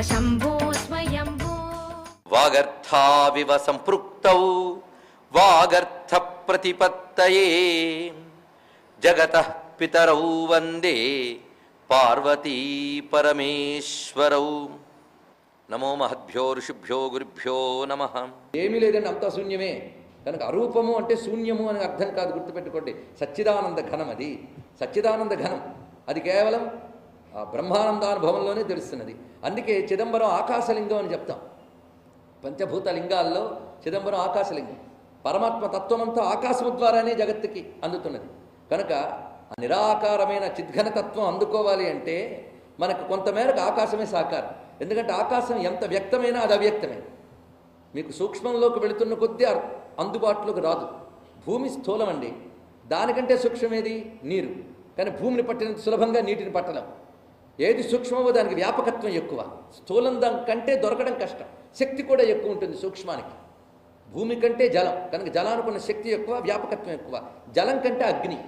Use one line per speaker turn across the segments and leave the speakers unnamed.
శంభో స్వయంభో.
వాగర్థావివ సంపృక్తౌ వాగర్థ ప్రతిపత్తయే జగతః పితరౌ వందే పార్వతీ పరమేశ్వరౌ. నమో మహద్భ్యో ఋషిభ్యో గురుభ్యో నమః.
ఏమీ లేదండి, అంతా శూన్యమే. కనుక అరూపము అంటే శూన్యము అని అర్థం కాదు, గుర్తుపెట్టుకోండి. సచ్చిదానంద ఘనం, అది సచ్చిదానంద ఘనం. అది కేవలం బ్రహ్మానందానుభవంలోనే తెలుస్తున్నది. అందుకే చిదంబరం ఆకాశలింగం అని చెప్తాం. పంచభూత లింగాల్లో చిదంబరం ఆకాశలింగం. పరమాత్మ తత్వమంతా ఆకాశము ద్వారానే జగత్తుకి అందుతున్నది. కనుక ఆ నిరాకారమైన చిద్ఘనతత్వం అందుకోవాలి అంటే మనకు కొంతమేరకు ఆకాశమే సాకారం. ఎందుకంటే ఆకాశం ఎంత వ్యక్తమైనా అది అవ్యక్తమే. మీకు సూక్ష్మంలోకి వెళుతున్న కొద్దీ అందుబాటులోకి రాదు. భూమి స్థూలం అండి, దానికంటే సూక్ష్మమేది నీరు. కానీ భూమిని పట్టినంత సులభంగా నీటిని పట్టలేం. ఏది సూక్ష్మమో దానికి వ్యాపకత్వం ఎక్కువ. స్థూలం దానికంటే దొరకడం కష్టం. శక్తి కూడా ఎక్కువ ఉంటుంది సూక్ష్మానికి. భూమి కంటే జలం, కనుక జలానికి ఉన్న శక్తి ఎక్కువ, వ్యాపకత్వం ఎక్కువ. జలం కంటే అగ్ని,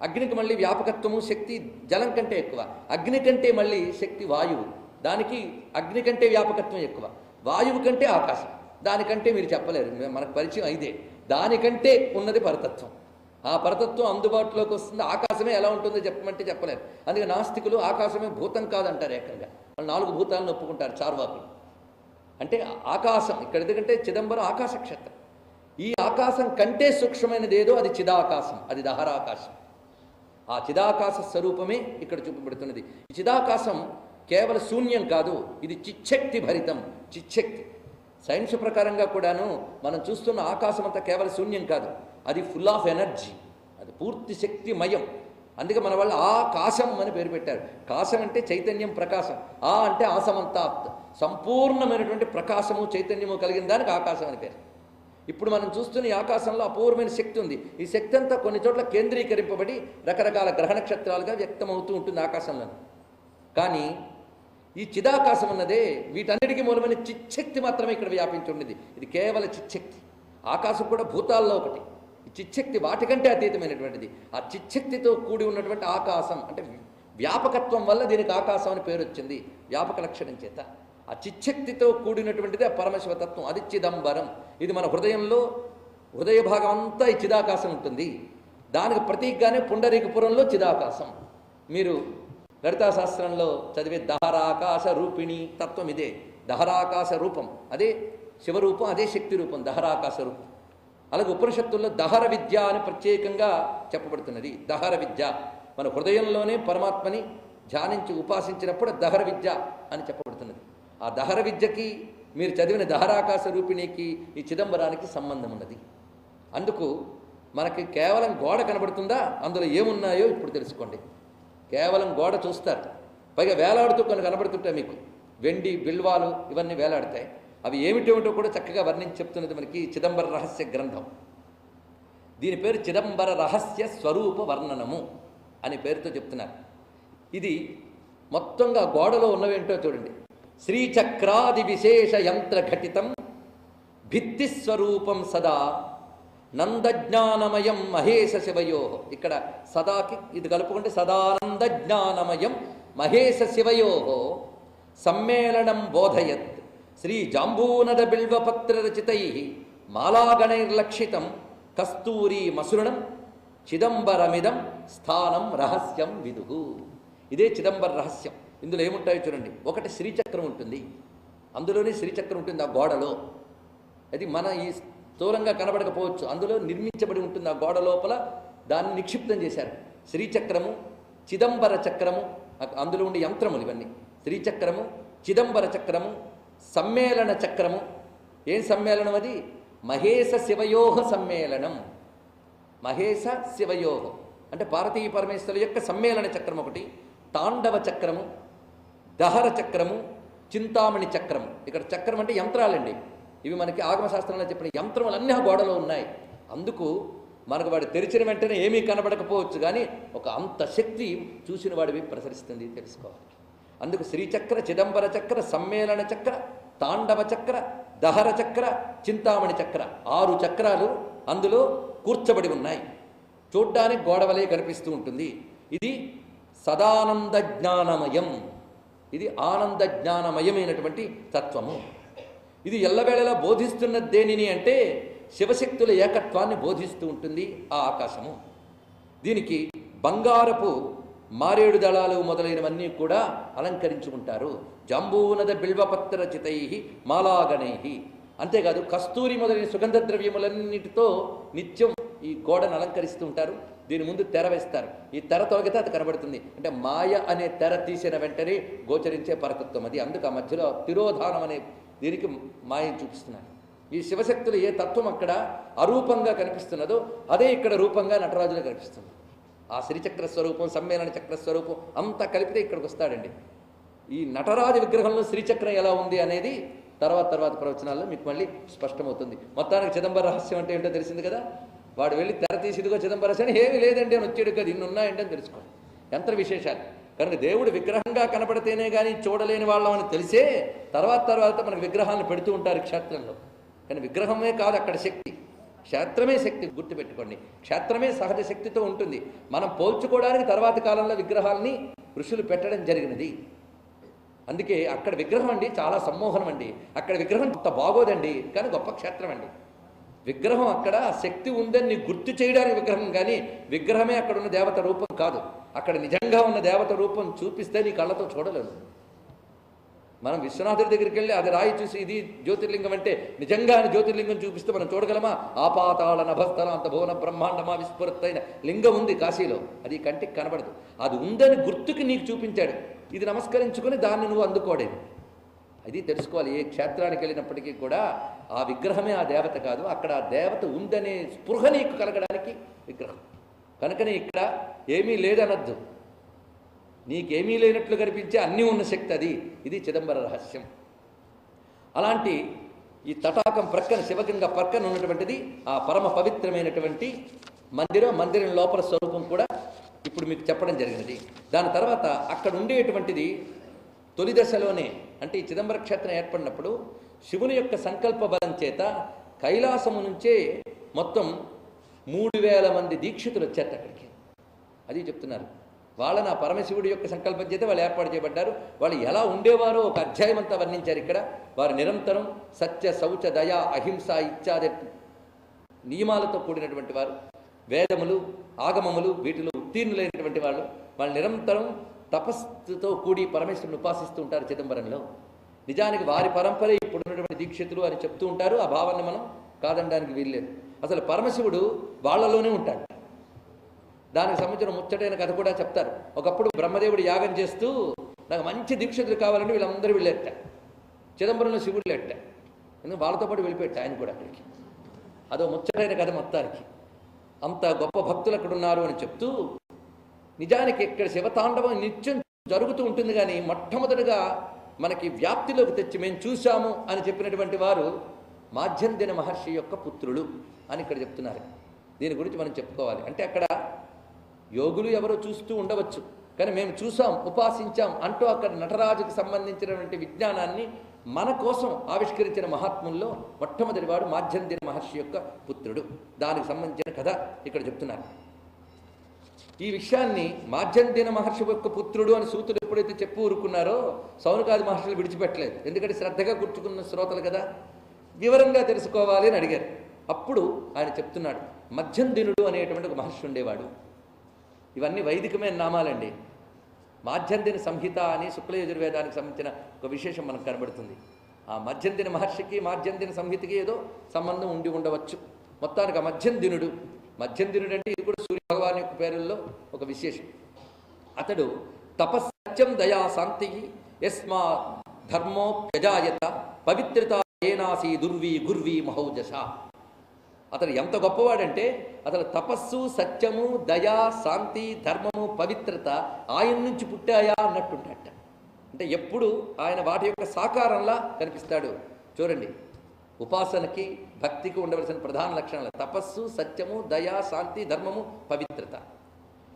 అగ్నికి మళ్ళీ వ్యాపకత్వము శక్తి జలం కంటే ఎక్కువ. అగ్ని కంటే మళ్ళీ శక్తి వాయువు, దానికి అగ్ని కంటే వ్యాపకత్వం ఎక్కువ. వాయువు కంటే ఆకాశం, దానికంటే మీరు చెప్పలేరు, మనకు పరిచయం అయితే. దానికంటే ఉన్నది పరతత్వం. ఆ పరతత్వం అందుబాటులోకి వస్తుంది. ఆకాశమే ఎలా ఉంటుందో చెప్పమంటే చెప్పలేరు. అందుకే నాస్తికులు ఆకాశమే భూతం కాదంటారు. ఏకంగా వాళ్ళు 4 భూతాలను ఒప్పుకుంటారు చార్వాకులు. అంటే ఆకాశం ఇక్కడ, ఎందుకంటే చిదంబరం ఆకాశ క్షేత్రం. ఈ ఆకాశం కంటే సూక్ష్మమైనది ఏదో అది చిదాకాశం, అది దహరాకాశం. ఆ చిదాకాశ స్వరూపమే ఇక్కడ చూపబడుతున్నది. ఈ చిదాకాశం కేవలం శూన్యం కాదు, ఇది చిచ్చక్తి భరితం. చిచ్చక్తి సైన్స్ ప్రకారంగా కూడాను మనం చూస్తున్న ఆకాశం అంతా కేవలం శూన్యం కాదు, అది ఫుల్ ఆఫ్ ఎనర్జీ, అది పూర్తి శక్తిమయం. అందుకే మన వాళ్ళు ఆకాశం అని పేరు పెట్టారు. కాశం అంటే చైతన్యం, ప్రకాశం. ఆ అంటే ఆసమంతా సంపూర్ణమైనటువంటి ప్రకాశము చైతన్యము కలిగిన దానికి ఆకాశం అని పేరు. ఇప్పుడు మనం చూస్తున్న ఈ ఆకాశంలో అపూర్వమైన శక్తి ఉంది. ఈ శక్తి అంతా కొన్ని చోట్ల కేంద్రీకరింపబడి రకరకాల గ్రహ నక్షత్రాలుగా వ్యక్తమవుతూ ఉంటుంది ఆకాశంలో. కానీ ఈ చిదాకాశం అన్నదే వీటన్నిటికీ మూలమైన చిచ్చక్తి మాత్రమే ఇక్కడ వ్యాపించి ఉండేది. ఇది కేవల చిచ్చక్తి. ఆకాశం కూడా భూతాల్లో ఒకటి. ఈ చిచ్చక్తి వాటికంటే అతీతమైనటువంటిది. ఆ చిచ్చక్తితో కూడి ఉన్నటువంటి ఆకాశం అంటే వ్యాపకత్వం వల్ల దీనికి ఆకాశం అని పేరు వచ్చింది, వ్యాపక లక్షణం చేత. ఆ చిచ్చక్తితో కూడినటువంటిది ఆ పరమశివతత్వం, అది చిదంబరం. ఇది మన హృదయంలో, హృదయ భాగం అంతా ఈ చిదాకాశం ఉంటుంది. దానికి ప్రతీకగానే పుండరీకపురంలో చిదాకాశం. మీరు లలితా శాస్త్రంలో చదివే దహరాకాశ రూపిణి తత్వం ఇదే. దహరాకాశ రూపం అదే శివరూపం, అదే శక్తి రూపం, దహరాకాశ రూపం. అలాగే ఉపనిషత్తుల్లో దహర విద్య అని ప్రత్యేకంగా చెప్పబడుతున్నది. దహర విద్య మన హృదయంలోనే పరమాత్మని ధ్యానించి ఉపాసించినప్పుడు దహర విద్య అని చెప్పబడుతున్నది. ఆ దహర విద్యకి మీరు చదివిన దహరాకాశ రూపిణికి ఈ చిదంబరానికి సంబంధం ఉన్నది. అందుకు మనకి కేవలం గోడ కనబడుతుందా, అందులో ఏమున్నాయో ఇప్పుడు తెలుసుకోండి. కేవలం గోడ చూస్తారు, పైగా వేలాడుతూ కొన్ని కనబడుతుంటాయి మీకు. వెండి బిల్వాలు ఇవన్నీ వేలాడతాయి. అవి ఏమిటేమిటో కూడా చక్కగా వర్ణించి చెప్తున్నది మనకి చిదంబర రహస్య గ్రంథం. దీని పేరు చిదంబర రహస్య స్వరూప వర్ణనము అని పేరుతో చెప్తున్నారు. ఇది మొత్తంగా గోడలో ఉన్నవేంటో చూడండి. శ్రీచక్రాది విశేష యంత్ర ఘటితం భిత్తిస్వరూపం సదా నందజ్ఞానమయం మహేశ శివయో. ఇక్కడ సదాకి ఇది కలుపుకుంటే సదానందజ్ఞానమయం మహేశ శివయో సమ్మేళనం బోధయత్ శ్రీ జాంబూనద బిల్వపత్ర రచితై మాలాగణైర్లక్షితం కస్తూరి మసృణం చిదంబరమిదం స్థానం రహస్యం విదుహు. ఇదే చిదంబర రహస్యం. ఇందులో ఏముంటాయో చూడండి. ఒకటి శ్రీచక్రం ఉంటుంది, అందులోనే శ్రీచక్రం ఉంటుంది ఆ గోడలో. అది మన ఈ స్థూలంగా కనబడకపోవచ్చు, అందులో నిర్మించబడి ఉంటుంది ఆ గోడ లోపల. దాన్ని నిక్షిప్తం చేశారు. శ్రీచక్రము, చిదంబర చక్రము, అందులో ఉండే యంత్రములు ఇవన్నీ. శ్రీచక్రము, చిదంబర చక్రము, సమ్మేళన చక్రము. ఏం సమ్మేళనం అది? మహేశ శివయోహ సమ్మేళనం. మహేశ శివయోహ అంటే పార్వతీ పరమేశ్వరుల యొక్క సమ్మేళన చక్రం ఒకటి. తాండవ చక్రము, దహర చక్రము, చింతామణి చక్రము. ఇక్కడ చక్రం అంటే యంత్రాలండి. ఇవి మనకి ఆగమశాస్త్రంలో చెప్పిన యంత్రములన్నీ ఆ గోడలో ఉన్నాయి. అందుకు మనకు వాడు తెరిచిన వెంటనే ఏమీ కనబడకపోవచ్చు, కానీ ఒక అంత శక్తి చూసిన వాడివి ప్రసరిస్తుంది, తెలుసుకోవాలి. అందుకు శ్రీచక్ర, చిదంబర చక్ర, సమ్మేళన చక్ర, తాండవ చక్ర, దహర చక్ర, చింతామణి చక్ర, 6 చక్రాలు అందులో కూర్చబడి ఉన్నాయి. చూడ్డానికి గోడవలే కనిపిస్తూ ఉంటుంది. ఇది సదానంద జ్ఞానమయం. ఇది ఆనంద జ్ఞానమయమైనటువంటి తత్వము. ఇది ఎల్లవేళలా బోధిస్తున్నది దేనిని అంటే శివశక్తుల ఏకత్వాన్ని బోధిస్తూ ఉంటుంది ఆ ఆకాశము. దీనికి బంగారపు మారేడు దళాలు మొదలైనవన్నీ కూడా అలంకరించుకుంటారు. జంబూనద బిల్వపత్ర చితై మాలాగణై. అంతేకాదు కస్తూరి మొదలైన సుగంధ ద్రవ్యములన్నిటితో నిత్యం ఈ గోడను అలంకరిస్తూ ఉంటారు. దీని ముందు తెర వేస్తారు. ఈ తెర తొలగితే అది కనబడుతుంది. అంటే మాయ అనే తెర తీసిన వెంటనే గోచరించే పరతత్వం అది. అందుకు ఆ మధ్యలో తిరోధానం అనే దీనికి మాయను చూపిస్తున్నారు. ఈ శివశక్తులు ఏ తత్వం అక్కడ అరూపంగా కనిపిస్తున్నదో అదే ఇక్కడ రూపంగా నటరాజులో కనిపిస్తుంది. ఆ శ్రీచక్ర స్వరూపం, సమ్మేళన చక్ర స్వరూపం అంతా కలిపితే ఇక్కడికి వస్తాడండి. ఈ నటరాజు విగ్రహంలో శ్రీచక్రం ఎలా ఉంది అనేది తర్వాత ప్రవచనాల్లో మీకు మళ్ళీ స్పష్టమవుతుంది. మొత్తానికి చిదంబర రహస్యం అంటే ఏంటో తెలిసింది కదా. వాడు వెళ్ళి తెర తీసిదిగో చిదంబర రహస్యం ఏమీ లేదండి అని వచ్చాడు కదా, ఇన్ని ఉన్నాయండి అని తెలుసుకోండి. యంత్ర విశేషాలు కనుక దేవుడు విగ్రహంగా కనపడితేనే కానీ చూడలేని వాళ్ళమని తెలిసే తర్వాత మనకు విగ్రహాలను పెడుతూ ఉంటారు క్షేత్రంలో. కానీ విగ్రహమే కాదు అక్కడ శక్తి, క్షేత్రమే శక్తి. గుర్తుపెట్టుకోండి, క్షేత్రమే సహజ శక్తితో ఉంటుంది. మనం పోల్చుకోవడానికి తర్వాతి కాలంలో విగ్రహాలని ఋషులు పెట్టడం జరిగినది. అందుకే అక్కడ విగ్రహం అండి చాలా సమ్మోహనం అండి. అక్కడ విగ్రహం అంత బాగోదండి, కానీ గొప్ప క్షేత్రం అండి. విగ్రహం అక్కడ శక్తి ఉందని నీకు గుర్తు చేయడానికి విగ్రహం, కానీ విగ్రహమే అక్కడ ఉన్న దేవత రూపం కాదు. అక్కడ నిజంగా ఉన్న దేవత రూపం చూపిస్తే నీ కళ్ళతో చూడలేను. మనం విశ్వనాథుడి దగ్గరికి వెళ్ళి అది రాయి చూసి ఇది జ్యోతిర్లింగం అంటే నిజంగా జ్యోతిర్లింగం చూపిస్తే మనం చూడగలమా? ఆపాతాళ నభస్థలాంత భువన బ్రహ్మాండమా విస్ఫురత్తైన లింగం ఉంది కాశీలో, అది కంటికి కనబడదు. అది ఉందని గుర్తుకి నీకు చూపించాడు. ఇది నమస్కరించుకొని దాన్ని నువ్వు అందుకోడేది. అది తెలుసుకోవాలి. ఏ క్షేత్రానికి వెళ్ళినప్పటికీ కూడా ఆ విగ్రహమే ఆ దేవత కాదు, అక్కడ ఆ దేవత ఉందనే స్పృహ నీకు కలగడానికి విగ్రహం. కనుకనే ఇక్కడ ఏమీ లేదనద్దు, నీకేమీ లేనట్లు కనిపించే అన్నీ ఉన్న శక్తి అది. ఇది చిదంబర రహస్యం. అలాంటి ఈ తటాకం ప్రక్కన శివగంగ ప్రక్కన ఉన్నటువంటిది ఆ పరమ పవిత్రమైనటువంటి మందిరం లోపల స్వరూపం కూడా ఇప్పుడు మీకు చెప్పడం జరిగినది. దాని తర్వాత అక్కడ ఉండేటువంటిది తొలి దశలోనే, అంటే ఈ చిదంబర క్షేత్రం ఏర్పడినప్పుడు శివుని యొక్క సంకల్ప బలం చేత కైలాసము నుంచే మొత్తం 3000 మంది దీక్షితులు వచ్చారు అక్కడికి. అది చెప్తున్నారు. వాళ్ళని ఆ పరమశివుడి యొక్క సంకల్పం చేత వాళ్ళు ఏర్పాటు చేయబడ్డారు. వాళ్ళు ఎలా ఉండేవారో ఒక అధ్యాయం అంతా వర్ణించారు ఇక్కడ. వారు నిరంతరం సత్య శౌచ దయ అహింస ఇత్యాది నియమాలతో కూడినటువంటి వారు. వేదములు ఆగమములు వీటిలో ఉత్తీర్ణులైనటువంటి వాళ్ళు నిరంతరం తపస్సుతో కూడి పరమేశ్వరుని ఉపాసిస్తూ ఉంటారు చిదంబరంలో. నిజానికి వారి పరంపరే ఇప్పుడున్నటువంటి దీక్షితులు అని చెప్తూ ఉంటారు. ఆ భావాన్ని మనం కాదనడానికి వీల్లేదు. అసలు పరమశివుడు వాళ్ళలోనే ఉంటాడు. దానికి సంబంధించిన ముచ్చటైన కథ కూడా చెప్తారు. ఒకప్పుడు బ్రహ్మదేవుడు యాగం చేస్తూ నాకు మంచి దీక్షితులు కావాలని వీళ్ళందరూ వెళ్ళేట. చిదంబరంలో శివుడు లేట, ఎందుకంటే వాళ్ళతో పాటు వెళ్ళిపోయాట ఆయన కూడా అక్కడికి. అదో ముచ్చటైన కథ మొత్తానికి. అంత గొప్ప భక్తులు అక్కడ ఉన్నారు అని చెప్తూ, నిజానికి ఇక్కడ శివతాండవం నిత్యం జరుగుతూ ఉంటుంది. కానీ మొట్టమొదటిగా మనకి వ్యాప్తిలోకి తెచ్చి మేము చూశాము అని చెప్పినటువంటి వారు మాధ్యందిన మహర్షి యొక్క పుత్రులు అని ఇక్కడ చెప్తున్నారు. దీని గురించి మనం చెప్పుకోవాలి. అంటే అక్కడ యోగులు ఎవరో చూస్తూ ఉండవచ్చు, కానీ మేము చూసాం ఉపాసించాం అంటూ అక్కడ నటరాజుకు సంబంధించినటువంటి విజ్ఞానాన్ని మన కోసం ఆవిష్కరించిన మహాత్ముల్లో మొట్టమొదటి వాడు మాధ్యందిన మహర్షి యొక్క పుత్రుడు. దానికి సంబంధించిన కథ ఇక్కడ చెప్తున్నారు. ఈ విషయాన్ని మాధ్యందిన మహర్షి యొక్క పుత్రుడు అని సూతులు ఎప్పుడైతే చెప్పు ఊరుకున్నారో సౌనకాది మహర్షులు విడిచిపెట్టలేదు. ఎందుకంటే శ్రద్ధగా కూర్చుకున్న శ్రోతలు కదా, వివరంగా తెలుసుకోవాలి అని అడిగారు. అప్పుడు ఆయన చెప్తున్నాడు, మధ్యందినుడు అనేటువంటి ఒక మహర్షి ఉండేవాడు. ఇవన్నీ వైదికమైన నామాలండి. మాధ్యందిన సంహిత అని శుక్లయజుర్వేదానికి సంబంధించిన ఒక విశేషం మనకు కనబడుతుంది. ఆ మధ్యందిన మహర్షికి మాధ్యందిన సంహితకి ఏదో సంబంధం ఉండి ఉండవచ్చు. మొత్తానికి ఆ మధ్యందినుడు అంటే ఇది కూడా సూర్య భగవాన్ యొక్క పేరుల్లో ఒక విశేషం. అతడు తపస్సత్యం దయా శాంతి యస్మా ధర్మో యజాయత పవిత్రత ఏనాసి దుర్వి గుర్వి మహౌజస. అతడు ఎంత గొప్పవాడంటే అతడు తపస్సు సత్యము దయ శాంతి ధర్మము పవిత్రత ఆయన నుంచి పుట్టాయా అన్నట్టుంటాట. అంటే ఎప్పుడు ఆయన వాటి యొక్క సాకారంలా కనిపిస్తాడు. చూడండి, ఉపాసనకి భక్తికి ఉండవలసిన ప్రధాన లక్షణాలు తపస్సు సత్యము దయ శాంతి ధర్మము పవిత్రత.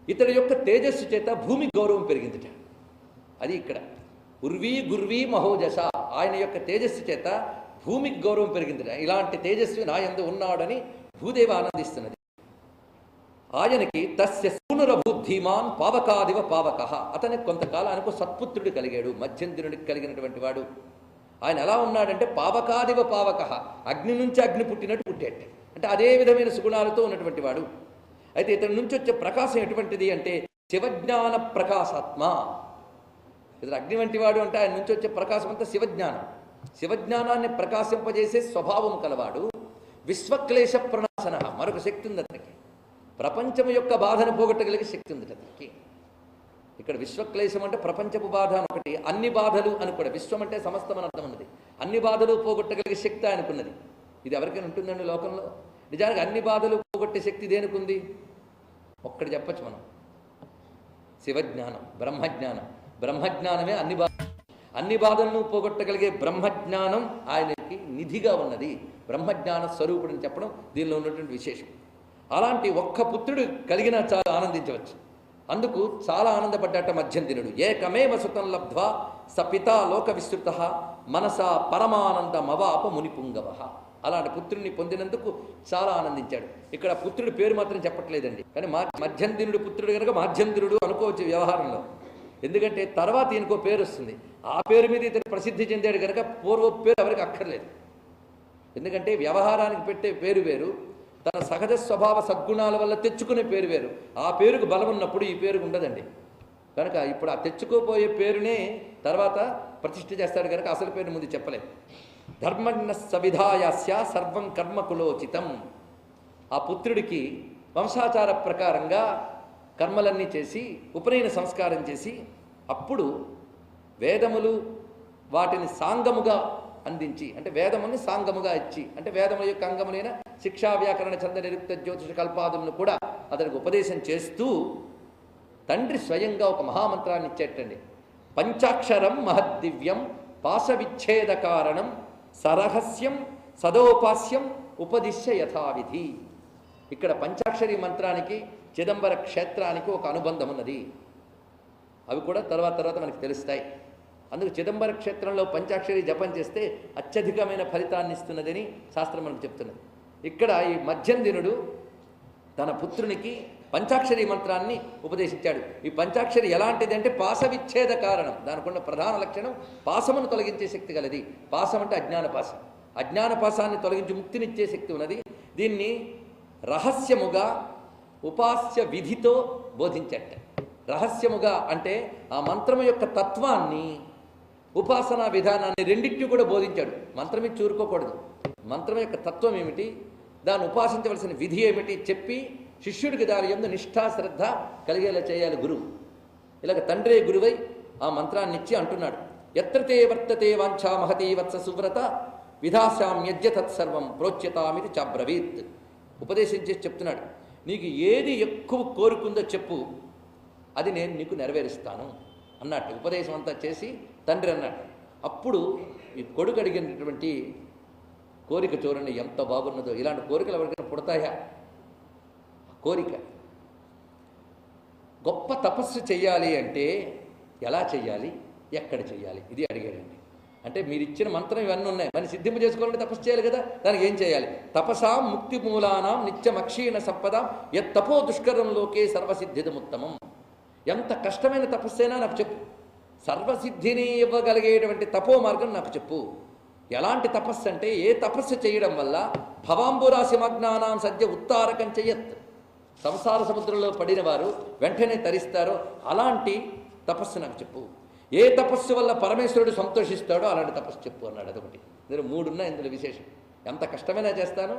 ఇతడి యొక్క తేజస్సు చేత భూమి గౌరవం పెరిగిందిట. అది ఇక్కడ ఉర్వీ గుర్వీ మహోజస. ఆయన యొక్క తేజస్సు చేత భూమికి గౌరవం పెరిగిందిట. ఇలాంటి తేజస్వి నా యందు ఉన్నాడని భూదేవి ఆనందిస్తున్నది. ఆయనకి తస్య సూనురభూత్ ధీమాన్ పావకాదివ పావక, అతనికి కొంతకాలానికి సత్పుత్రుడు కలిగాడు, మధ్యంతరుడికి కలిగినటువంటి వాడు. ఆయన ఎలా ఉన్నాడంటే పావకాదివ పావక, అగ్ని నుంచి అగ్ని పుట్టినట్టు పుట్టాడు. అంటే అదే విధమైన సుగుణాలతో ఉన్నటువంటి వాడు. అయితే ఇతని నుంచి వచ్చే ప్రకాశం ఎటువంటిది అంటే శివజ్ఞాన ప్రకాశాత్మ. ఇతను అగ్ని వంటి వాడు అంటే ఆయన నుంచి వచ్చే ప్రకాశం అంతా శివజ్ఞానం. శివజ్ఞానాన్ని ప్రకాశింపజేసే స్వభావం కలవాడు. విశ్వక్లేశ ప్రణాశన, మరొక శక్తి ఉంది అతనికి. ప్రపంచం యొక్క బాధను పోగొట్టగలిగే శక్తి ఉంది అతనికి. ఇక్కడ విశ్వక్లేశం అంటే ప్రపంచపు బాధ అని ఒకటి, అన్ని బాధలు అని కూడా. విశ్వం అంటే సమస్తం అని అర్థం ఉన్నది. అన్ని బాధలు పోగొట్టగలిగే శక్తి ఆయనకున్నది. ఇది ఎవరికైనా ఉంటుందండి లోకంలో? నిజానికి అన్ని బాధలు పోగొట్టే శక్తి దేనికుంది? ఒక్కటి చెప్పచ్చు మనం, శివజ్ఞానం, బ్రహ్మజ్ఞానం. బ్రహ్మజ్ఞానమే అన్ని బాధలను పోగొట్టగలిగే బ్రహ్మజ్ఞానం ఆయనకి నిధిగా ఉన్నది. బ్రహ్మజ్ఞాన స్వరూపుడని చెప్పడం దీనిలో ఉన్నటువంటి విశేషం. అలాంటి ఒక్క పుత్రుడు కలిగినా చాలా ఆనందించవచ్చు. అందుకు చాలా ఆనందపడ్డాట మధ్యందినుడు. ఏకమేవ సుతం లబ్ధ్వా స పితా లోక విస్తృత మనసా పరమానందమవాప మునిపుంగవ. అలాంటి పుత్రుడిని పొందినందుకు చాలా ఆనందించాడు. ఇక్కడ పుత్రుడి పేరు మాత్రం చెప్పట్లేదండి, కానీ మధ్యందినుడు పుత్రుడు కనుక మాధ్యందినుడు అనుకోవచ్చు వ్యవహారంలో. ఎందుకంటే తర్వాత ఈయనకో పేరు వస్తుంది, ఆ పేరు మీద ఇతను ప్రసిద్ధి చెందాడు కనుక పూర్వ పేరు ఎవరికి అక్కర్లేదు. ఎందుకంటే వ్యవహారానికి పెట్టే పేరు వేరు, తన సహజ స్వభావ సద్గుణాల వల్ల తెచ్చుకునే పేరు వేరు. ఆ పేరుకు బలం ఉన్నప్పుడు ఈ పేరుకు ఉండదండి. కనుక ఇప్పుడు ఆ తెచ్చుకోపోయే పేరునే తర్వాత ప్రతిష్ఠ చేస్తాడు కనుక అసలు పేరు ముందు చెప్పలేదు. ధర్మజ్ఞ సవిధాయాస్య సర్వం కర్మకులోచితం. ఆ పుత్రుడికి వంశాచార ప్రకారంగా కర్మలన్నీ చేసి ఉపనయన సంస్కారం చేసి అప్పుడు వేదములు వాటిని సాంగముగా అందించి, అంటే వేదముని సాంగముగా ఇచ్చి, అంటే వేదముల యొక్క అంగములైన శిక్షా వ్యాకరణ చంద నిరుక్త జ్యోతిష కల్పాదులను కూడా అతనికి ఉపదేశం చేస్తూ తండ్రి స్వయంగా ఒక మహామంత్రాన్ని ఇచ్చేటండి. పంచాక్షరం మహద్దివ్యం పాశవిచ్ఛేద కారణం సరహస్యం సదోపాస్యం ఉపదిశ్య యథావిధి. ఇక్కడ పంచాక్షరి మంత్రానికి చిదంబర క్షేత్రానికి ఒక అనుబంధం ఉన్నది. అవి కూడా తర్వాత మనకు తెలుస్తాయి. అందుకు చిదంబర క్షేత్రంలో పంచాక్షరి జపం చేస్తే అత్యధికమైన ఫలితాన్ని ఇస్తున్నదని శాస్త్రం మనకు చెప్తున్నది. ఇక్కడ ఈ మధ్యందినుడు తన పుత్రునికి పంచాక్షరి మంత్రాన్ని ఉపదేశించాడు. ఈ పంచాక్షరి ఎలాంటిది అంటే పాశవిచ్ఛేద కారణం. దానికున్న ప్రధాన లక్షణం పాశమును తొలగించే శక్తి కలది. పాశం అంటే అజ్ఞాన పాశం. అజ్ఞాన పాశాన్ని తొలగించి ముక్తినిచ్చే శక్తి ఉన్నది. దీన్ని రహస్యముగా ఉపాస్య విధితో బోధించట. రహస్యముగా అంటే ఆ మంత్రము యొక్క తత్వాన్ని, ఉపాసనా విధానాన్ని రెండింటినీ కూడా బోధించాడు. మంత్రమే చూరుకోకూడదు. మంత్రం యొక్క తత్వం ఏమిటి, దాన్ని ఉపాసించవలసిన విధి ఏమిటి చెప్పి శిష్యుడికి దాని యందు నిష్ఠా శ్రద్ధ కలిగేలా చేయాలి గురువు. ఇలాగ తండ్రే గురువై ఆ మంత్రాన్ని ఇచ్చి అంటున్నాడు, ఎత్రతే వర్తతే వాంఛా మహతీ వత్స సువ్రత విధాస్యామ్యజ్య తత్సర్వం ప్రోచ్యతామితి చాబ్రవీత్. ఉపదేశం చేసి చెప్తున్నాడు, నీకు ఏది ఎక్కువ కోరుకుందో చెప్పు, అది నేను నీకు నెరవేరుస్తాను అన్నట్టు ఉపదేశం అంతా చేసి తండ్రి అన్నట్టు. అప్పుడు ఈ కొడుకు అడిగినటువంటి కోరిక చూడండి ఎంత బాగున్నదో. ఇలాంటి కోరికలు ఎవరికైనా పుడతాయా? కోరిక గొప్ప తపస్సు చెయ్యాలి అంటే ఎలా చెయ్యాలి, ఎక్కడ చెయ్యాలి, ఇది అడిగాడండి. అంటే మీరు ఇచ్చిన మంత్రం ఇవన్నీ ఉన్నాయి, మరి సిద్ధింప చేసుకోవాలంటే తపస్సు చేయాలి కదా. దానికి ఏం చేయాలి? తపసాం ముక్తి మూలానాం నిత్యమక్షీణ సంపదాం యత్ తపో దుష్కరంలోకే సర్వసిద్ధిదముత్తమం. ఎంత కష్టమైన తపస్సైనా నాకు చెప్పు, సర్వసిద్ధిని ఇవ్వగలిగేటువంటి తపో మార్గం నాకు చెప్పు. ఎలాంటి తపస్సు అంటే ఏ తపస్సు చేయడం వల్ల భవాంబురాశిమగ్నానాం సద్య ఉత్తారకం చెయ్యత్, సంసార సముద్రంలో పడిన వారు వెంటనే తరిస్తారో అలాంటి తపస్సు నాకు చెప్పు. ఏ తపస్సు వల్ల పరమేశ్వరుడు సంతోషిస్తాడో అలాంటి తపస్సు చెప్పు అన్నాడు. అదొకటి. ఇందులో 3 ఉన్నాయి. ఇందులో విశేషం ఎంత కష్టమైనా చేస్తాను,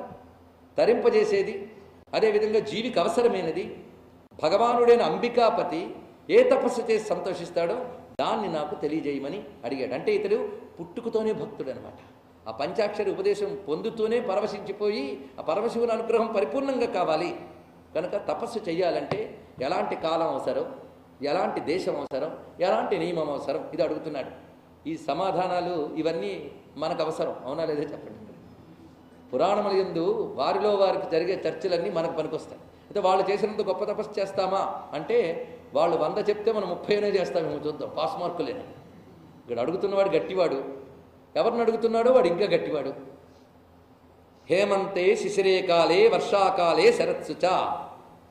తరింపజేసేది, అదేవిధంగా జీవికి అవసరమైనది, భగవానుడైన అంబికాపతి ఏ తపస్సు చేసి సంతోషిస్తాడో దాన్ని నాకు తెలియజేయమని అడిగాడు. అంటే ఇతడు పుట్టుకతోనే భక్తుడు అనమాట. ఆ పంచాక్షరి ఉపదేశం పొందుతూనే పరవశించిపోయి ఆ పరమశివుని అనుగ్రహం పరిపూర్ణంగా కావాలి. కనుక తపస్సు చేయాలంటే ఎలాంటి కాలం అవసరం, ఎలాంటి దేశం అవసరం, ఎలాంటి నియమం అవసరం, ఇది అడుగుతున్నాడు. ఈ సమాధానాలు ఇవన్నీ మనకు అవసరం, అవునా లేదే చెప్పండి. పురాణముల యందు వారిలో వారికి జరిగే చర్చలన్నీ మనకు పనికొస్తాయి. అయితే వాళ్ళు చేసినంత గొప్ప తపస్సు చేస్తామా అంటే వాళ్ళు 100 చెప్తే మనం 30 చేస్తామేమో, చూద్దాం. పాస్ మార్కులేను. ఇక్కడ అడుగుతున్నవాడు గట్టివాడు, ఎవరిని అడుగుతున్నాడో వాడు ఇంకా గట్టివాడు. హేమంతే శిశిరే కాలే వర్షాకాలే శరత్సుచ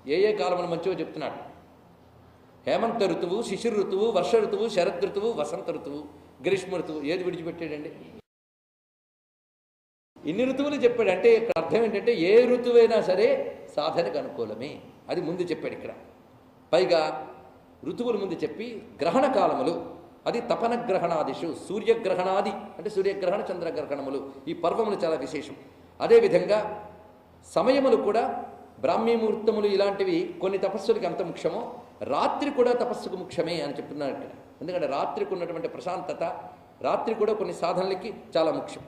ఏ కాలములు మంచివో చెప్తున్నాడు. హేమంత ఋతువు, శిశిర ఋతువు, వర్ష ఋతువు, శరద్ ఋతువు, వసంత ఋతువు, గ్రీష్మ ఋతువు, ఏది విడిచిపెట్టాడండి? ఇన్ని ఋతువులు చెప్పాడు. అంటే ఇక్కడ అర్థం ఏంటంటే ఏ ఋతువైనా సరే సాధనకు అనుకూలమే, అది ముందు చెప్పాడు ఇక్కడ. పైగా ఋతువులు ముందు చెప్పి గ్రహణ కాలములు, అది తపన గ్రహణాదిషు, సూర్యగ్రహణాది అంటే సూర్యగ్రహణ చంద్రగ్రహణములు, ఈ పర్వములు చాలా విశేషం. అదేవిధంగా సమయములు కూడా బ్రాహ్మీ ముహూర్తములు ఇలాంటివి కొన్ని తపస్సులకి ఎంత ముఖ్యమో రాత్రి కూడా తపస్సుకు ముఖ్యమే అని చెప్తున్నారు ఇక్కడ. ఎందుకంటే రాత్రికి ఉన్నటువంటి ప్రశాంతత, రాత్రి కూడా కొన్ని సాధనలకి చాలా ముఖ్యం.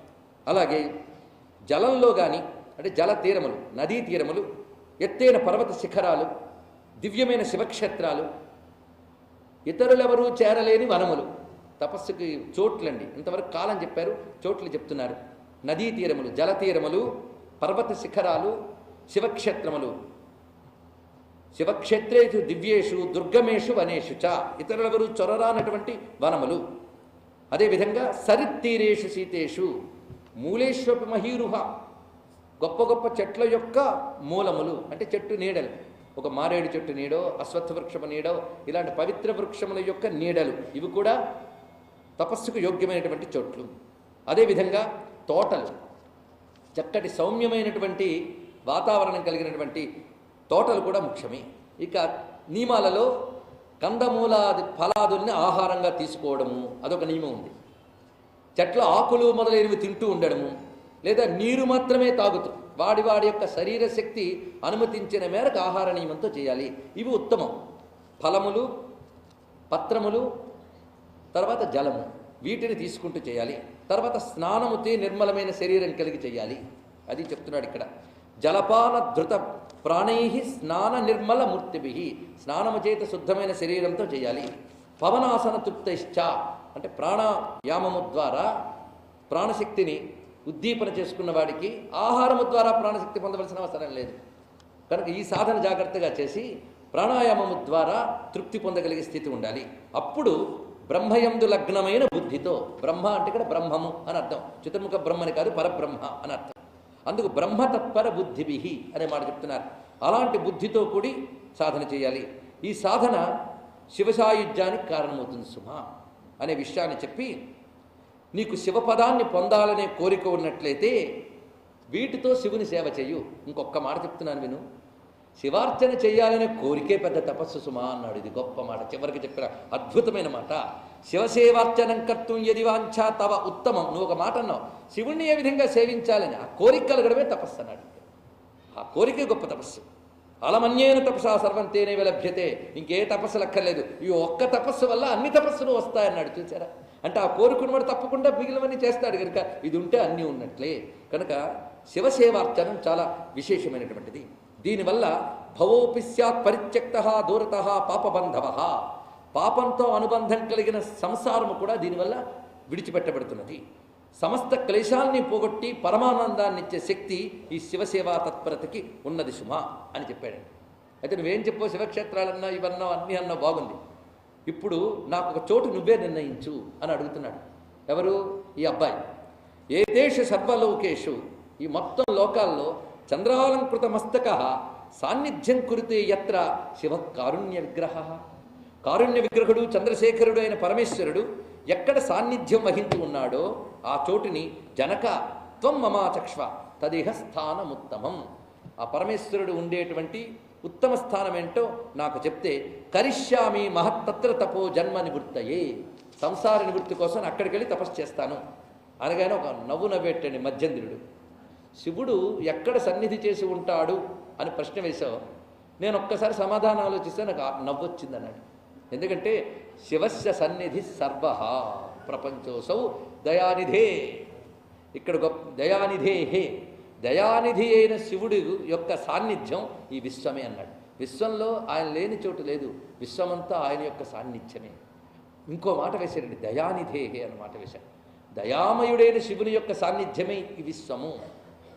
అలాగే జలంలో కానీ అంటే జల తీరములు, నదీ తీరములు, ఎత్తైన పర్వత శిఖరాలు, దివ్యమైన శివక్షేత్రాలు, ఇతరులెవరూ చేరలేని వనములు, తపస్సుకి చోట్లండి. ఇంతవరకు కాలం చెప్పారు, చోట్లు చెప్తున్నారు. నదీ తీరములు, జల తీరములు, పర్వత శిఖరాలు, శివక్షేత్రములు. శివక్షేత్రేషు దివ్యేషు దుర్గమేషు వనేషు చ, ఇతరులెవరూ చొరరానటువంటి వనములు. అదేవిధంగా సరిత్తీరేషు సీతేషు మూలేశ్వపి మహీరుహ, గొప్ప గొప్ప చెట్ల యొక్క మూలములు అంటే చెట్టు నీడలు, ఒక మారేడు చెట్టు నీడో, అశ్వత్థ వృక్షము నీడో, ఇలాంటి పవిత్ర వృక్షముల యొక్క నీడలు, ఇవి కూడా తపస్సుకు యోగ్యమైనటువంటి చోట్లు. అదేవిధంగా తోటలు, చక్కటి సౌమ్యమైనటువంటి వాతావరణం కలిగినటువంటి తోటలు కూడా ముఖ్యమే. ఇక నియమాలలో కందమూలాది ఫలాదుల్ని ఆహారంగా తీసుకోవడము అదొక నియమం ఉంది. చెట్ల ఆకులు మొదలైనవి తింటూ ఉండడము, లేదా నీరు మాత్రమే తాగుతూ వాడి యొక్క శరీర శక్తి అనుమతించిన మేరకు ఆహార నియమంతో చేయాలి. ఇవి ఉత్తమం. ఫలములు, పత్రములు, తర్వాత జలము, వీటిని తీసుకుంటూ చేయాలి. తర్వాత స్నానముతే నిర్మలమైన శరీరం కలిగి చేయాలి, అది చెప్తున్నాడు ఇక్కడ. జలపాన ధృత ప్రాణై స్నాన నిర్మల మూర్తిభి, స్నానము చేత శుద్ధమైన శరీరంతో చేయాలి. పవనాసన తృప్తైశ్చ, అంటే ప్రాణాయామము ద్వారా ప్రాణశక్తిని ఉద్దీపన చేసుకున్న వాడికి ఆహారము ద్వారా ప్రాణశక్తి పొందవలసిన అవసరం లేదు. కనుక ఈ సాధన జాగ్రత్తగా చేసి ప్రాణాయామము ద్వారా తృప్తి పొందగలిగే స్థితి ఉండాలి. అప్పుడు బ్రహ్మయందు లగ్నమైన బుద్ధితో, బ్రహ్మ అంటే ఇక్కడ బ్రహ్మము అని అర్థం, చతుర్ముఖ బ్రహ్మని కాదు, పరబ్రహ్మ అని అర్థం. అందుకు బ్రహ్మ తత్పర బుద్ధిభి అనే మాట చెప్తున్నారు. అలాంటి బుద్ధితో కూడి సాధన చేయాలి. ఈ సాధన శివసాయుధ్యానికి కారణమవుతుంది సుమా అనే విషయాన్ని చెప్పి, నీకు శివపదాన్ని పొందాలనే కోరిక ఉన్నట్లయితే వీటితో శివుని సేవ చెయ్యు. ఇంకొక మాట చెప్తున్నాను విను, శివార్చన చేయాలనే కోరికే పెద్ద తపస్సు సుమా అన్నాడు. ఇది గొప్ప మాట, చివరికి చెప్పిన అద్భుతమైన మాట. శివసేవార్చనం కర్తుం యది వాంఛా తవ ఉత్తమం. నువ్వు ఒక మాట అన్నావు, శివుణ్ణి ఏ విధంగా సేవించాలని, ఆ కోరిక కలగడమే తపస్సు అన్నాడు. ఆ కోరికే గొప్ప తపస్సు. అలమన్యేన తపస్సా సర్వం తేనే లభ్యతే, ఇంకే తపస్సు లక్కర్లేదు, ఈ ఒక్క తపస్సు వల్ల అన్ని తపస్సులు వస్తాయన్నాడు. చూసారా? అంటే ఆ కోరుకున్న వాడు తప్పకుండా మిగిలినవన్నీ చేస్తాడు కనుక ఇది ఉంటే అన్నీ ఉన్నట్లే. కనుక శివసేవార్చనం చాలా విశేషమైనటువంటిది. దీనివల్ల భవోపి స్యాత్ పరిత్యక్త దూరత పాపబంధవ, పాపంతో అనుబంధం కలిగిన సంసారము కూడా దీనివల్ల విడిచిపెట్టబడుతున్నది. సమస్త క్లేశాల్ని పోగొట్టి పరమానందాన్ని ఇచ్చే శక్తి ఈ శివసేవా తత్పరతకి ఉన్నది సుమా అని చెప్పాడండి. అయితే నువ్వేం చెప్పో శివక్షేత్రాలన్నా ఇవన్నా అన్నీ అన్నా బాగుంది, ఇప్పుడు నాకు ఒక చోటు నువ్వే నిర్ణయించు అని అడుగుతున్నాడు. ఎవరు? ఈ అబ్బాయి. ఏతేషు సర్వలోకేషు, ఈ మొత్తం లోకాల్లో చంద్రాలంకృత మస్తక సాన్నిధ్యం కురితే యత్ర శివ కారుణ్య విగ్రహ, కారుణ్య విగ్రహుడు చంద్రశేఖరుడు అయిన పరమేశ్వరుడు ఎక్కడ సాన్నిధ్యం వహించి ఉన్నాడో ఆ చోటుని జనక త్వం మమాచక్ష్వ తదేహ స్థానముత్తమం, ఆ పరమేశ్వరుడు ఉండేటువంటి ఉత్తమ స్థానం ఏంటో నాకు చెప్తే కరిష్యామి మహత్తత్ర తపో జన్మ నివృత్తయే, సంసార నివృత్తి కోసం అక్కడికి వెళ్ళి తపస్సు చేస్తాను అనగానే ఒక నవ్వు నవ్వేటండి మధ్యంద్రుడు. శివుడు ఎక్కడ సన్నిధి చేసి ఉంటాడు అని ప్రశ్న వేశావు, నేను ఒక్కసారి సమాధానం ఆలోచిస్తే నాకు నవ్వు వచ్చింది అన్నాడు. ఎందుకంటే శివస్య సన్నిధి సర్వ ప్రపంచోసౌ దయానిధే, ఇక్కడ గొప్ప దయానిధే హే, దయానిధి అయిన శివుడి యొక్క సాన్నిధ్యం ఈ విశ్వమే అన్నాడు. విశ్వంలో ఆయన లేని చోటు లేదు, విశ్వమంతా ఆయన యొక్క సాన్నిధ్యమే. ఇంకో మాట వేశారండి, దయానిధే హే అన్న మాట వేశారు. దయామయుడైన శివుని యొక్క సాన్నిధ్యమే ఈ విశ్వము.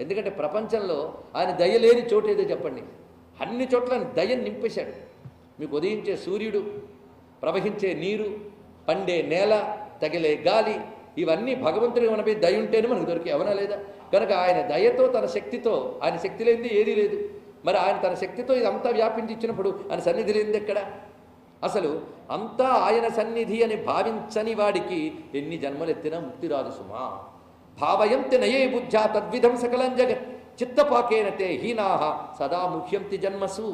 ఎందుకంటే ప్రపంచంలో ఆయన దయ లేని చోటు ఏదో చెప్పండి, అన్ని చోట్ల దయని నింపేశాడు. మీకు ఉదయించే సూర్యుడు, ప్రవహించే నీరు, పండే నేల, తగిలే గాలి, ఇవన్నీ భగవంతుడి మనపై దయ ఉంటేనే మనకు దొరికి, ఎవనా లేదా? కనుక ఆయన దయతో తన శక్తితో, ఆయన శక్తి లేనిది ఏదీ లేదు. మరి ఆయన తన శక్తితో ఇదంతా వ్యాపించి ఇచ్చినప్పుడు ఆయన సన్నిధి లేనిది ఎక్కడ? అసలు అంతా ఆయన సన్నిధి అని భావించని వాడికి ఎన్ని జన్మలెత్తినా ముక్తి రాదు సుమా. భావయంతి నయే బుద్ధ్యా తద్విధం సకలం జగత్ చిత్తపాకేనతే హీనాహ సదా ముఖ్యంతి జన్మసు.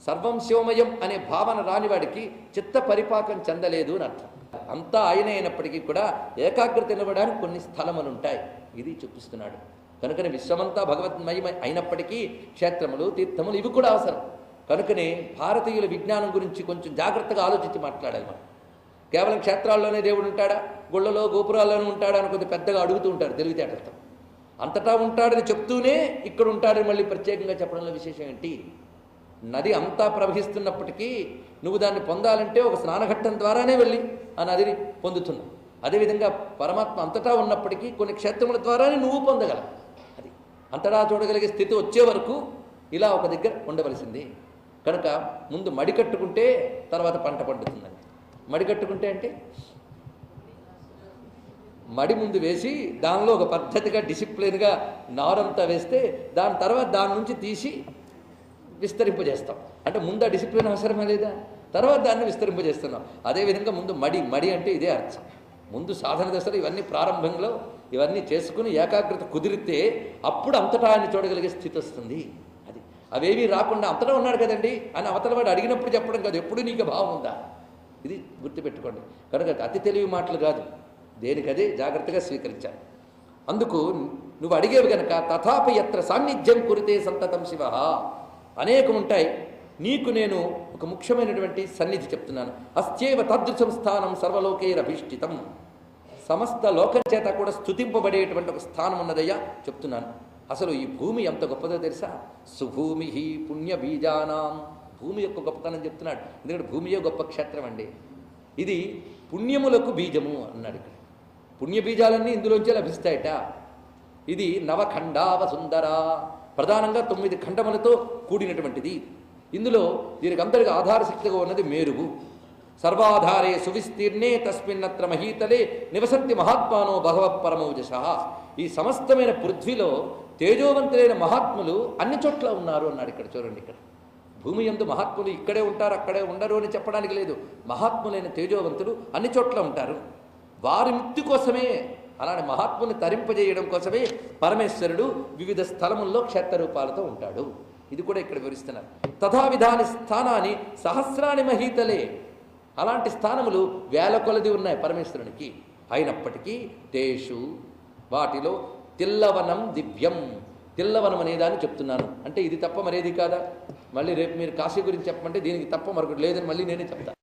సర్వం శివమయం అనే భావన రానివాడికి చిత్త పరిపాకం చెందలేదు అని అర్థం. అంతా ఆయన అయినప్పటికీ కూడా ఏకాగ్రత నిలవడానికి కొన్ని స్థలములు ఉంటాయి, ఇది చూపిస్తున్నాడు. కనుకనే విశ్వమంతా భగవద్మయం అయినప్పటికీ క్షేత్రములు తీర్థములు ఇవి కూడా అవసరం. కనుకనే భారతీయుల విజ్ఞానం గురించి కొంచెం జాగ్రత్తగా ఆలోచించి మాట్లాడాలి. మనం కేవలం క్షేత్రాల్లోనే దేవుడు ఉంటాడా, గుళ్ళలో గోపురాల్లోనే ఉంటాడా అని కొద్దిగా పెద్దగా అడుగుతూ ఉంటారు తెలివితేటలతో. అంతటా ఉంటాడని చెప్తూనే ఇక్కడ ఉంటాడని మళ్ళీ ప్రత్యేకంగా చెప్పడంలో విశేషం ఏంటి? నది అంతా ప్రవహిస్తున్నప్పటికీ నువ్వు దాన్ని పొందాలంటే ఒక స్నానఘట్టం ద్వారానే వెళ్ళి ఆ నదిని పొందుతున్నావు. అదేవిధంగా పరమాత్మ అంతటా ఉన్నప్పటికీ కొన్ని క్షేత్రముల ద్వారానే నువ్వు పొందగలవు. అది అంతటా చూడగలిగే స్థితి వచ్చే వరకు ఇలా ఒక దగ్గర ఉండవలసింది. కనుక ముందు మడి కట్టుకుంటే తర్వాత పంట పండుతుందండి. మడి కట్టుకుంటే అంటే మడి ముందు వేసి దానిలో ఒక పద్ధతిగా డిసిప్లిన్గా నారంతా వేస్తే దాని తర్వాత దాని నుంచి తీసి విస్తరింపజేస్తాం. అంటే ముందు ఆ డిసిప్లిన్ అవసరమే లేదా? తర్వాత దాన్ని విస్తరింపజేస్తున్నాం. అదేవిధంగా ముందు మడి అంటే ఇదే అర్థం. ముందు సాధన దశలో ఇవన్నీ ప్రారంభంలో ఇవన్నీ చేసుకుని ఏకాగ్రత కుదిరితే అప్పుడు అంతటా ఆయన చూడగలిగే స్థితి వస్తుంది. అది అవేవి రాకుండా అంతటా ఉన్నాడు కదండి అని అవతల వాడు అడిగినప్పుడు చెప్పడం కాదు, ఎప్పుడు నీకు భావం ఉందా, ఇది గుర్తుపెట్టుకోండి. కనుక అతి తెలివి మాటలు కాదు, దేనికదే జాగ్రత్తగా స్వీకరించాలి. అందుకు నువ్వు అడిగేవి గనక తథాపి యత్ర సాన్నిధ్యం కురితే సంతతం శివ అనేకం ఉంటాయి. నీకు నేను ఒక ముఖ్యమైనటువంటి సన్నిధి చెప్తున్నాను. అస్త్యేవ తదృశం స్థానం సర్వలోకైరభీష్టితం. సమస్త లోకం చేత కూడా స్తుతింపబడేటువంటి ఒక స్థానం ఉన్నదయ్యా చెప్తున్నాను. అసలు ఈ భూమి ఎంత గొప్పదో తెలుసా? సుభూమి పుణ్య బీజానాం. భూమి యొక్క గొప్పతనం చెప్తున్నాడు. ఎందుకంటే భూమియే గొప్ప క్షేత్రం అండి. ఇది పుణ్యములకు బీజము అన్నాడు. ఇక్కడ పుణ్య బీజాలన్నీ ఇందులోంచే లభిస్తాయట. ఇది నవఖండావ సుందర, ప్రధానంగా 9 ఖండములతో కూడినటువంటిది. ఇందులో దీనికి అందరికీ ఆధారశక్తిగా ఉన్నది మేరువు. సర్వాధారే సువిస్తీర్ణే తస్మిన్నత్ర మహీతలే నివసంతి మహాత్మానో భగవ పరమౌజస. ఈ సమస్తమైన పృథ్వీలో తేజోవంతులైన మహాత్ములు అన్ని చోట్ల ఉన్నారు అన్నాడు. ఇక్కడ చూడండి, ఇక్కడ భూమి యందు మహాత్ములు ఇక్కడే ఉంటారు అక్కడే ఉండరు అని చెప్పడానికి లేదు. మహాత్ములైన తేజోవంతులు అన్ని చోట్ల ఉంటారు. వారి ముక్తి కోసమే, అలాంటి మహాత్ముని తరింపజేయడం కోసమే పరమేశ్వరుడు వివిధ స్థలముల్లో క్షేత్రరూపాలతో ఉంటాడు. ఇది కూడా ఇక్కడ వివరిస్తున్నారు. తథావిధాని స్థానాన్ని సహస్రాని మహీతలే. అలాంటి స్థానములు వేల కొలది ఉన్నాయి పరమేశ్వరునికి. అయినప్పటికీ తేషు వాటిలో తిల్లవనం దివ్యం. తిల్లవనం అనేదాన్ని చెప్తున్నాను అంటే ఇది తప్ప మరేది కాదా? మళ్ళీ రేపు మీరు కాశీ గురించి చెప్పమంటే దీనికి తప్ప మరొకటి లేదని మళ్ళీ నేనే చెప్తాను.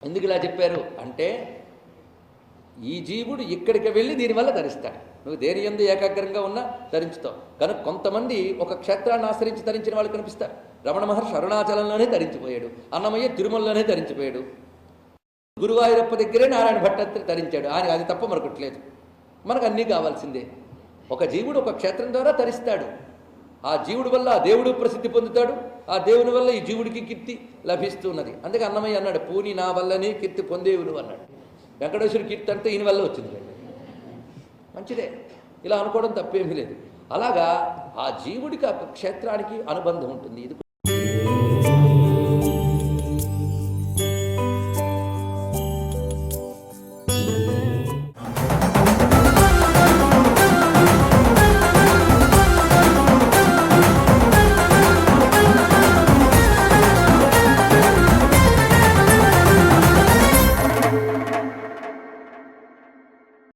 ఎందుకు ఇలా చెప్పారు అంటే ఈ జీవుడు ఇక్కడికి వెళ్ళి దీనివల్ల ధరిస్తాడు. నువ్వు దేని యందు ఏకాగ్రంగా ఉన్నా ధరించుతావు. కనుక కొంతమంది ఒక క్షేత్రాన్ని ఆశ్రయించి ధరించిన వాళ్ళు కనిపిస్తారు. రమణ మహర్షి అరుణాచలంలోనే ధరించిపోయాడు, అన్నమయ్య తిరుమలలోనే ధరించిపోయాడు, గురువాయూరప్ప దగ్గరే నారాయణ భట్టాత్రి ధరించాడు. ఆయన అది తప్ప మరొకట్లేదు. మనకు అన్నీ కావాల్సిందే. ఒక జీవుడు ఒక క్షేత్రం ద్వారా ధరిస్తాడు. ఆ జీవుడి వల్ల ఆ దేవుడు ప్రసిద్ధి పొందుతాడు. ఆ దేవుని వల్ల ఈ జీవుడికి కీర్తి లభిస్తూ ఉన్నది. అందుకే అన్నమయ్య అన్నాడు, పూని నా వల్లనే కీర్తి పొందేవులు అన్నాడు. వెంకటేశ్వరి కీర్తి అంతా ఈయన వల్ల వచ్చింది. మంచిదే, ఇలా అనుకోవడం తప్పేమీ లేదు. అలాగా ఆ జీవుడికి ఆ క్షేత్రానికి అనుబంధం ఉంటుంది. ఇది